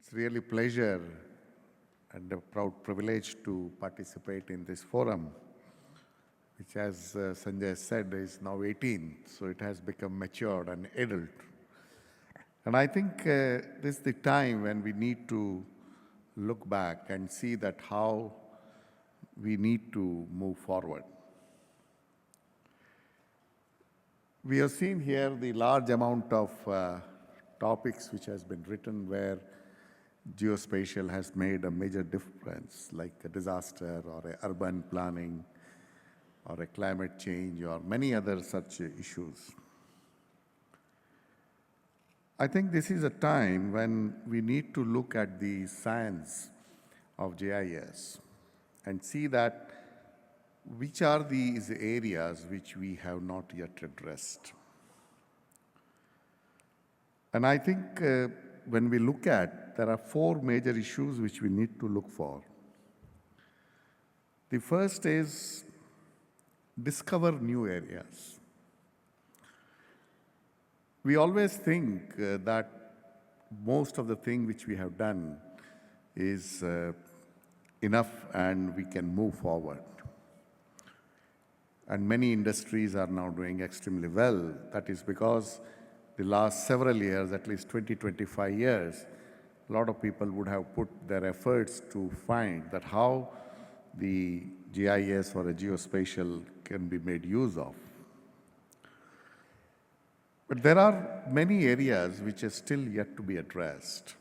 It's really pleasure and a proud privilege to participate in this forum, which as Sanjay said is now 18, so it has become matured and adult. And I think this is the time when we need to look back and see that how we need to move forward. We have seen here the large amount of topics which has been written where geospatial has made a major difference, like a disaster or a urban planning or a climate change or many other such issues. I think this is a time when we need to look at the science of GIS and see that which are these areas which we have not yet addressed. And I think when we look at, there are four major issues which we need to look for. The first is discover new areas. We always think that most of the thing which we have done is enough and we can move forward. And many industries are now doing extremely well. That is because the last several years, at least 20, 25 years, a lot of people would have put their efforts to find that how the GIS or a geospatial can be made use of. But there are many areas which are still yet to be addressed.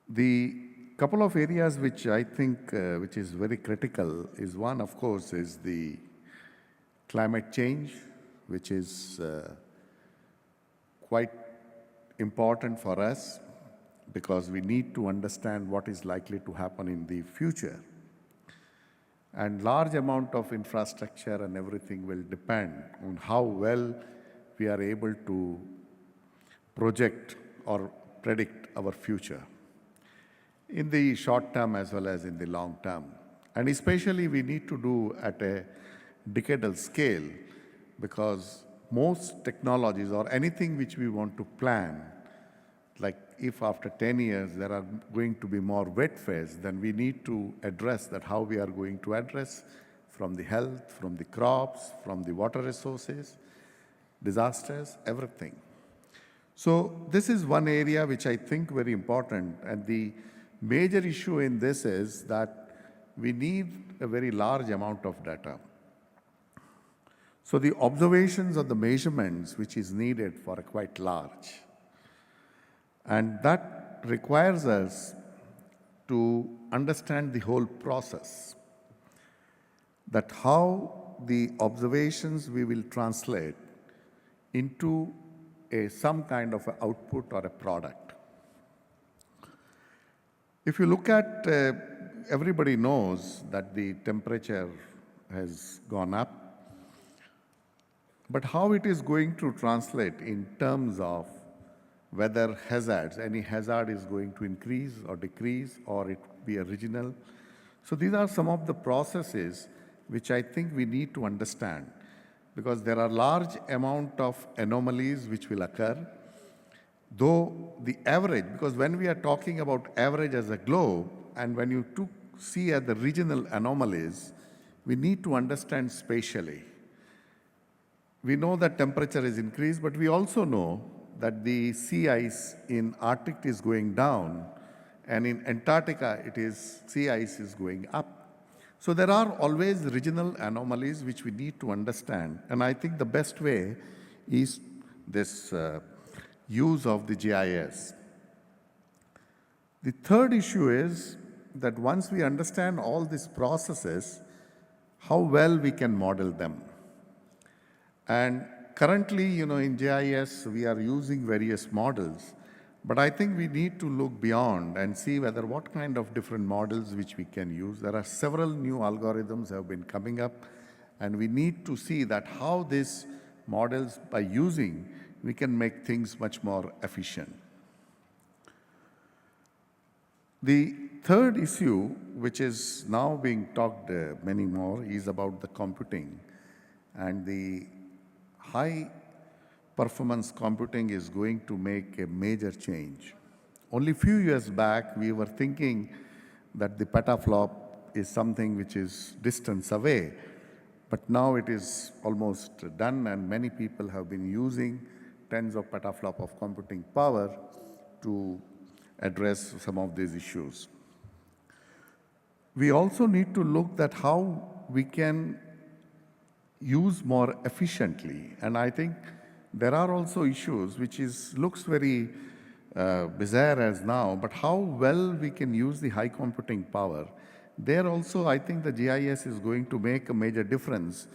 The couple of areas which I think which is very critical is one, of course, is the climate change, which is quite important for us because we need to understand what is likely to happen in the future. And large amount of infrastructure and everything will depend on how well we are able to project or predict our future in the short term as well as in the long term. And especially we need to do at a decadal scale because most technologies or anything which we want to plan, like if after 10 years there are going to be more wet phase, then we need to address that how we are going to address from the health, from the crops, from the water resources, disasters, everything. So this is one area which I think very important, and the major issue in this is that we need a very large amount of data. So the observations or the measurements which is needed for a quite large. And that requires us to understand the whole process, that how the observations we will translate into some kind of an output or a product. If you look at, everybody knows that the temperature has gone up, but how it is going to translate in terms of whether hazards, any hazard is going to increase or decrease or it be original. So these are some of the processes which I think we need to understand because there are large amount of anomalies which will occur, though the average, because when we are talking about average as a globe and when you see at the regional anomalies, we need to understand spatially. We know that temperature is increased, but we also know that the sea ice in Arctic is going down, and in Antarctica, sea ice is going up. So there are always regional anomalies which we need to understand, and I think the best way is this use of the GIS. The third issue is that once we understand all these processes, how well we can model them. And currently, in GIS, we are using various models, but I think we need to look beyond and see whether what kind of different models which we can use. There are several new algorithms have been coming up, and we need to see that how these models, by using, we can make things much more efficient. The third issue, which is now being talked many more, is about the computing and the high performance computing is going to make a major change. Only few years back, we were thinking that the petaflop is something which is distance away, but now it is almost done, and many people have been using tens of petaflop of computing power to address some of these issues. We also need to look at how we can use more efficiently, and I think there are also issues which looks very bizarre as now, but how well we can use the high computing power. There also, I think the GIS is going to make a major difference,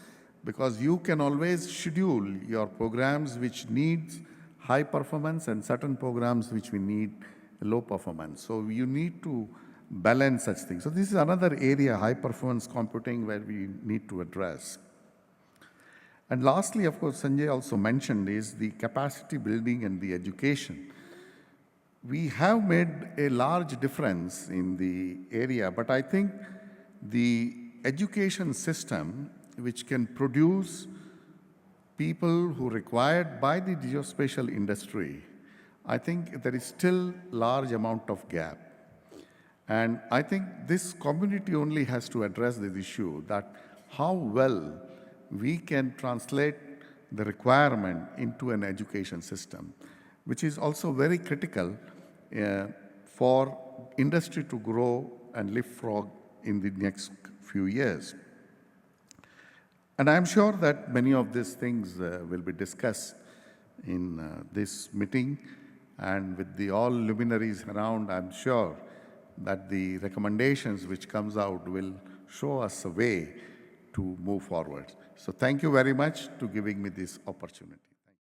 because you can always schedule your programs which needs high performance and certain programs which we need low performance. So you need to balance such things. So this is another area, high performance computing, where we need to address. And lastly, of course, Sanjay also mentioned is the capacity building and the education. We have made a large difference in the area, but I think the education system, which can produce people who are required by the geospatial industry, I think there is still large amount of gap. And I think this community only has to address this issue, that how well we can translate the requirement into an education system, which is also very critical for industry to grow and leapfrog in the next few years. And I'm sure that many of these things will be discussed in this meeting, and with the all luminaries around, I'm sure that the recommendations which comes out will show us a way to move forward. So thank you very much to giving me this opportunity.